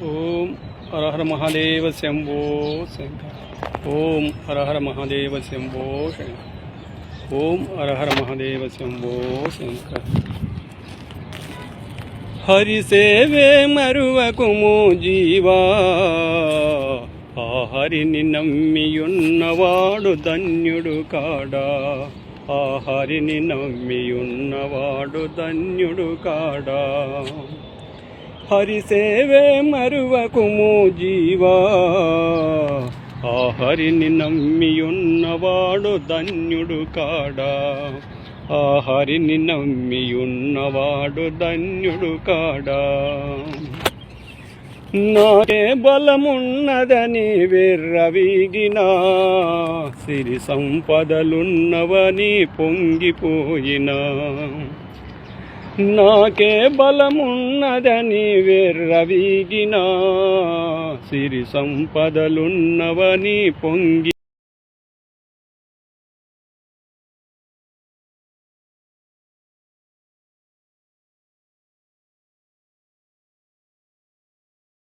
ఓం హర హర మహాదేవ శంభో శంకర. ఓం హర హర మహాదేవ శంభో శంకర. ఓం హర హర మహాదేవ శంభో శంకర. హరి సేవే మరువకుము జీవా, ఆ హరిని నమ్మియున్నవాడు ధన్యుడు కాడా. ఆ హరిని నమ్మియున్నవాడు ధన్యుడు కాడా. హరి సేవే మరువకుము జీవా, ఆ హరిని నమ్మియున్నవాడు ధన్యుడు కాడా. ఆ హరిని నమ్మియున్నవాడు ధన్యుడు కాడా. నాకే బలమున్నదని విర్రవీగినా, సిరి సంపదలున్నవని పొంగిపోయినా. నాకే బలమున్నదని విర్రవీగినా, సిరి సంపదలున్నవని పొంగి